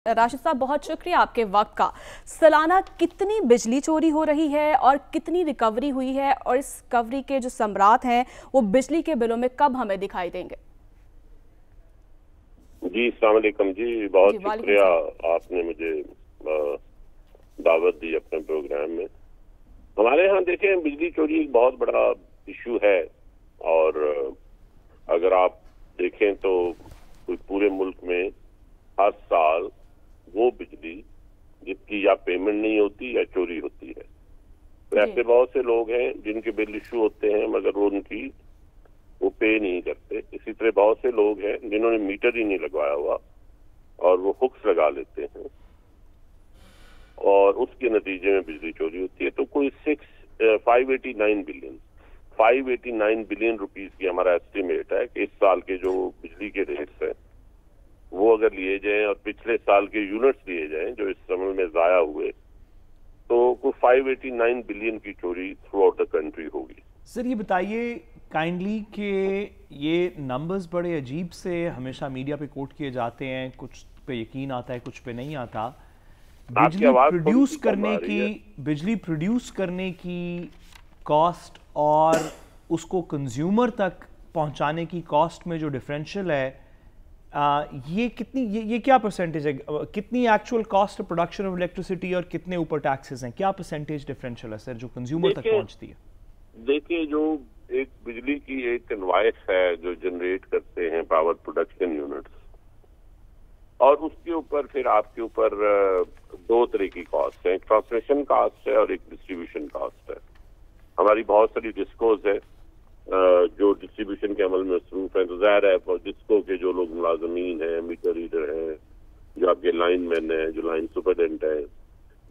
राशिद साहब, बहुत शुक्रिया आपके वक्त का। सालाना कितनी बिजली चोरी हो रही है और कितनी रिकवरी हुई है, और इस रिकवरी के जो सम्राट हैं वो बिजली के बिलों में कब हमें दिखाई देंगे? जी अस्सलाम वालेकुम जी, बहुत शुक्रिया आपने मुझे दावत दी अपने प्रोग्राम में। हमारे यहाँ देखें, बिजली चोरी एक बहुत बड़ा इशू है, और अगर आप देखें तो पूरे मुल्क में हर साल वो बिजली जिसकी या पेमेंट नहीं होती या चोरी होती है। तो ऐसे बहुत से लोग हैं जिनके बिल इशू होते हैं मगर वो पे नहीं करते। इसी तरह बहुत से लोग हैं जिन्होंने मीटर ही नहीं लगवाया हुआ और वो हुक्स लगा लेते हैं, और उसके नतीजे में बिजली चोरी होती है। तो कोई 589 बिलियन रुपीस की हमारा एस्टिमेट है कि इस साल के जो बिजली के रेट्स हैं वो अगर लिए जाएं और पिछले साल के यूनिट्स लिए जाएं जो इस समय में जाया हुए, तो कोई 589 बिलियन की चोरी थ्रू आउट द कंट्री होगी। सर ये बताइए काइंडली कि ये नंबर्स बड़े अजीब से हमेशा मीडिया पे कोट किए जाते हैं, कुछ पे यकीन आता है, कुछ पे नहीं आता। बिजली प्रोड्यूस करने की कॉस्ट और उसको कंज्यूमर तक पहुंचाने की कॉस्ट में जो डिफरेंशियल है, ये क्या परसेंटेज है? कितनी actual cost of production of electricity और कितने ऊपर टैक्सेस हैं? क्या परसेंटेज डिफरेंशियल है सर जो कंज्यूमर तक पहुंचती है? देखिए, जो एक बिजली की एक इनवॉइस है जो जनरेट करते हैं पावर प्रोडक्शन यूनिट्स, और उसके ऊपर फिर आपके ऊपर दो तरह की कॉस्ट है, एक ट्रांसमिशन कॉस्ट है और एक डिस्ट्रीब्यूशन कॉस्ट है। हमारी बहुत सारी डिस्कोज है जो डिस्ट्रीब्यूशन के अमल में मसरूफ है, तो ज़ाहिर है डिस्को के जो लोग मुलाजमीन हैं, मीटर रीडर हैं, जो आपके लाइन मैन है, जो लाइन सुपरडेंट है,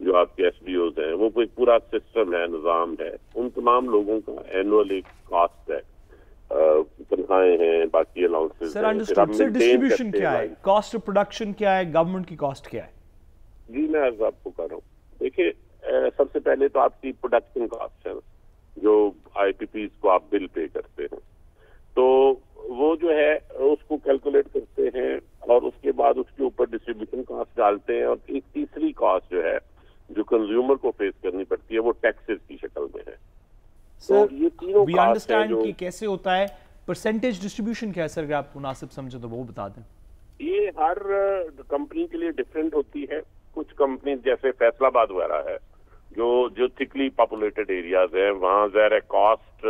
जो आपके एसडीओज हैं, वो कोई पूरा सिस्टम है, निज़ाम है, उन तमाम लोगों का एनुअल एक कॉस्ट है, तनख्वाहें हैं, बाकी allowances. Sir understood. Sir distribution क्या है, कॉस्ट ऑफ प्रोडक्शन क्या है, गवर्नमेंट की कॉस्ट क्या है? जी मैं अर्ज आपको कर रहा हूँ। देखिए, सबसे पहले तो आपकी प्रोडक्शन कॉस्ट है जो आईपीपीज को आप बिल पे करते हैं, तो वो जो है उसको कैलकुलेट करते हैं और उसके बाद उसके ऊपर डिस्ट्रीब्यूशन कॉस्ट डालते हैं, और एक तीसरी कॉस्ट जो है जो कंज्यूमर को फेस करनी पड़ती है वो टैक्सेस की शक्ल में है। सर तो ये तीनों वी अंडरस्टैंड कि कैसे होता है। परसेंटेज डिस्ट्रीब्यूशन क्या है सर, अगर आप मुनासिब समझे तो वो बता दें। ये हर कंपनी के लिए डिफरेंट होती है। कुछ कंपनी जैसे फैसलाबाद वगैरह है जो थिकली पॉपुलेटेड एरियाज है, वहाँ ज़ाहिर है कॉस्ट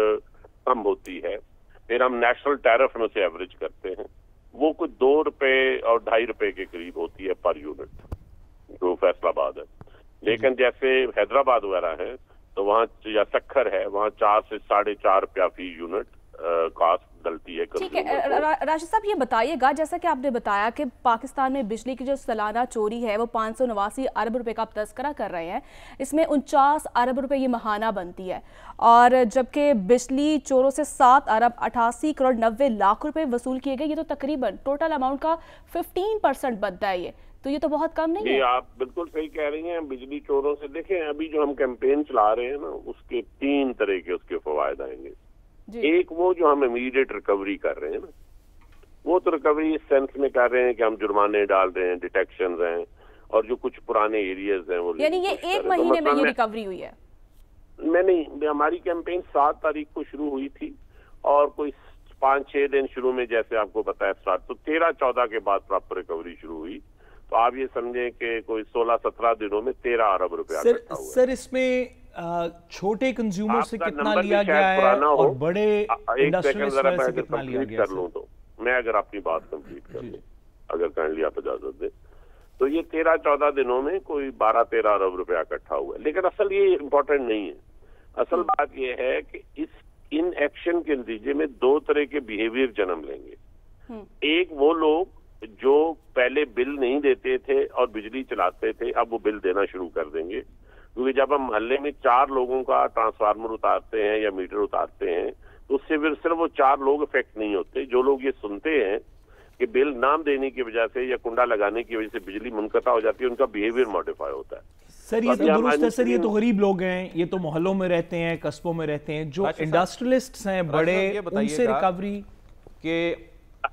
कम होती है। फिर हम नेशनल टैरिफ में से एवरेज करते हैं, वो कुछ 2 रुपए और 2.5 रुपए के करीब होती है पर यूनिट जो फैसलाबाद है। लेकिन जैसे हैदराबाद वगैरह है तो वहाँ या सखर है, वहाँ 4 से 4.5 रुपया फी यूनिट कॉस्ट डलती है। ठीक है राशिद साहब, ये बताइएगा जैसा कि आपने बताया कि पाकिस्तान में बिजली की जो सालाना चोरी है वो 589 अरब रुपए का आप तस्करा कर रहे हैं, इसमें 49 अरब रुपए ये महाना बनती है, और जबकि बिजली चोरों से 7 अरब 88 करोड़ 90 लाख रुपए वसूल किए गए। ये तो तकरीबन टोटल अमाउंट का 15% बनता है। ये तो बहुत कम नहीं है। आप बिल्कुल सही कह रही हैं। बिजली चोरों से देखें, अभी जो हम कैंपेन चला रहे हैं ना, उसके 3 तरह के उसके फवायद आएंगे। एक वो जो हम इमीडिएट रिकवरी कर रहे हैं ना, वो तो रिकवरी इस सेंस में कर रहे हैं कि हम जुर्माने डाल रहे हैं, डिटेक्शन हैं, और जो कुछ पुराने एरियाज हैं वो, यानी ये 1 महीने में ये रिकवरी हुई है? नहीं, हमारी कैंपेन 7 तारीख को शुरू हुई थी और कोई 5-6 दिन शुरू में जैसे आपको बताया स्टार्ट, तो 13-14 के बाद प्रॉपर रिकवरी शुरू हुई। तो आप ये समझें कि कोई 16-17 दिनों में 13 अरब रुपया इकट्ठा हुआ। सर इसमें छोटे कंज्यूमर से कितना लिया गया है और बड़े इंडस्ट्रियलिस्ट से कितना लिया गया है? कर लूं तो मैं अगर अपनी बात कंप्लीट कर लूं, अगर काइंडली आप इजाजत दें, तो ये 13-14 दिनों में कोई 12-13 अरब रुपया इकट्ठा हुआ है। लेकिन असल ये इम्पोर्टेंट नहीं है। असल बात ये है कि इन एक्शन के नतीजे में 2 तरह के बिहेवियर जन्म लेंगे। एक वो लोग जो पहले बिल नहीं देते थे और बिजली चलाते थे, अब वो बिल देना शुरू कर देंगे, क्योंकि जब हम मोहल्ले में 4 लोगों का ट्रांसफार्मर उतारते हैं या मीटर उतारते हैं तो उससे सिर्फ वो 4 लोग इफेक्ट नहीं होते। जो लोग ये सुनते हैं कि बिल नाम देने की वजह से या कुंडा लगाने की वजह से बिजली मुनक़ता हो जाती है, उनका बिहेवियर मॉडिफाई होता है। सर ये तो दुरुस्त है सर, ये तो गरीब लोग हैं, ये तो मोहल्लों में रहते हैं, कस्बों में रहते हैं, जो इंडस्ट्रियलिस्ट्स हैं बड़े, उनसे रिकवरी के।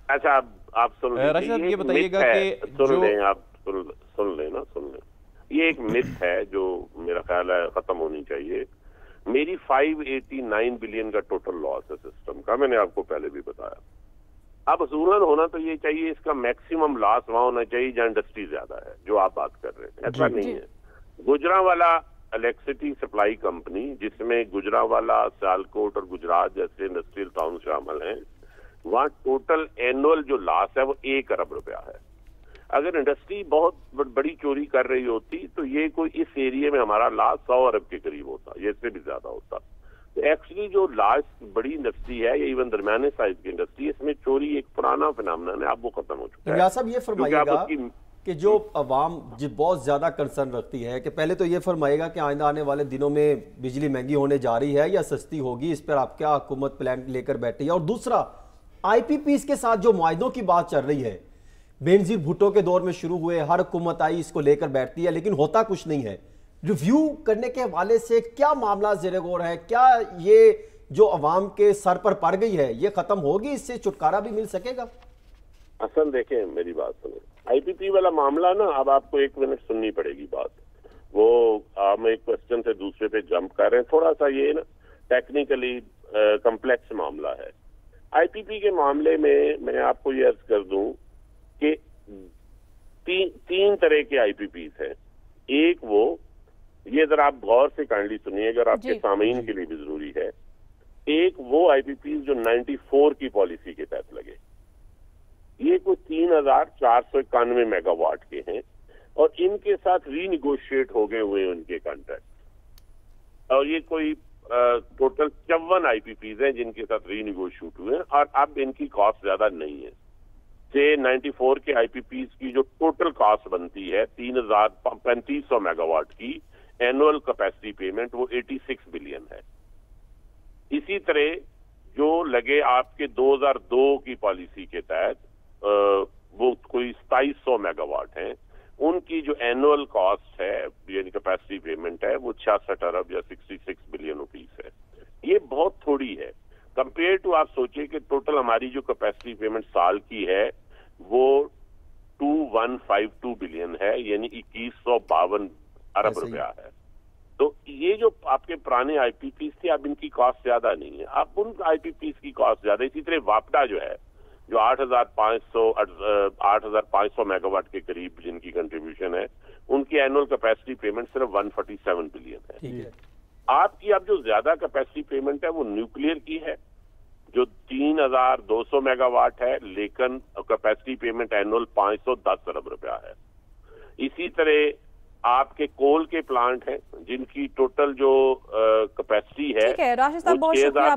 अच्छा, आप सुन राशिद ये बताइएगा कि सुन लें आप सुन लें। ये एक मिथ है जो मेरा ख्याल है खत्म होनी चाहिए। मेरी 589 बिलियन का टोटल लॉस है सिस्टम का, मैंने आपको पहले भी बताया। अब असूलन होना तो ये चाहिए, इसका मैक्सिमम लॉस वहां होना चाहिए जहां इंडस्ट्री ज्यादा है, जो आप बात कर रहे हैं। ऐसा नहीं है। गुजरांवाला इलेक्ट्रिसिटी सप्लाई कंपनी, जिसमें गुजरांवाला, सियालकोट और गुजरात जैसे इंडस्ट्रियल टाउन शामिल हैं, वहां टोटल एनुअल जो लॉस है वो 1 अरब रुपया है। अगर इंडस्ट्री बहुत बड़ी चोरी कर रही होती तो ये कोई इस एरिया में हमारा लॉस 100 अरब के करीब होता, ये इससे भी ज्यादा होता। तो एक्चुअली जो लार्ज बड़ी इंडस्ट्री है या इवन दरमियाने साइज की इंडस्ट्री, इसमें चोरी एक पुराना फिनोमेनन है, अब वो खत्म हो चुका है। रियाज साहब, ये फरमाइएगा कि जो अवाम बहुत ज्यादा कंसर्न रखती है कि पहले तो ये फरमाइएगा कि आइंदा आने वाले दिनों में बिजली महंगी होने जा रही है या सस्ती होगी, इस पर आप क्या हुकूमत प्लान लेकर बैठी है? और दूसरा, आईपीपीज के साथ जो मुआहदों की बात चल रही है, बेनजीर भुट्टो के दौर में शुरू हुए, हर हुकूमत आई इसको लेकर बैठती है लेकिन होता कुछ नहीं है। रिव्यू करने के हवाले से क्या मामला ज़ेरे गौर है? क्या ये जो अवाम के सर पर पड़ गई है ये खत्म होगी? इससे छुटकारा भी मिल सकेगा? असल देखें, मेरी बात सुनो, आईपीपी वाला मामला ना, अब आपको 1 मिनट सुननी पड़ेगी बात। वो हम एक क्वेश्चन से दूसरे पे जंप कर रहे हैं, थोड़ा सा ये ना टेक्निकली कम्प्लेक्स मामला है। आईपीपी के मामले में मैं आपको ये अर्ज कर दूं कि तीन तरह के आईपीपीज हैं। एक वो, ये जरा आप गौर से काइंडली सुनिए, अगर आपके सामीन के लिए भी जरूरी है। एक वो आईपीपीज जो 94 की पॉलिसी के तहत लगे, ये कुछ 3491 मेगावाट के हैं और इनके साथ रीनिगोशिएट हो गए हुए उनके कॉन्ट्रैक्ट, और ये कोई टोटल 54 आईपीपीज हैं जिनके साथ रीनिगोशिएट हुए हैं और अब इनकी कॉस्ट ज्यादा नहीं है। से 94 के आईपीपीज की जो टोटल कॉस्ट बनती है 3500 मेगावाट की एनुअल कैपेसिटी पेमेंट, वो 86 बिलियन है। इसी तरह जो लगे आपके 2002 की पॉलिसी के तहत वो कोई 2700 मेगावाट हैं, उनकी जो एनुअल कॉस्ट है यानी कैपेसिटी पेमेंट है वो 66 अरब या 66 बिलियन रुपीस है। ये बहुत थोड़ी है कंपेयर टू, आप सोचिए कि टोटल हमारी जो कैपेसिटी पेमेंट साल की है वो 2152 बिलियन है, यानी 2152 अरब रुपया है। तो ये जो आपके पुराने आईपीपीस थे, अब इनकी कॉस्ट ज्यादा नहीं है, अब उन आईपीपीस की कॉस्ट ज्यादा। इसी तरह वापडा जो है, जो 8500 मेगावाट के करीब जिनकी कंट्रीब्यूशन है, उनकी एनुअल कैपेसिटी पेमेंट सिर्फ 147 बिलियन है। आपकी अब जो ज्यादा कैपेसिटी पेमेंट है वो न्यूक्लियर की है जो 3200 मेगावाट है, लेकिन कैपेसिटी पेमेंट एनुअल 510 अरब रुपया है। इसी तरह आपके कोल के प्लांट हैं जिनकी टोटल जो कैपेसिटी है, राशिद साहब बहुत शुक्रिया आपका।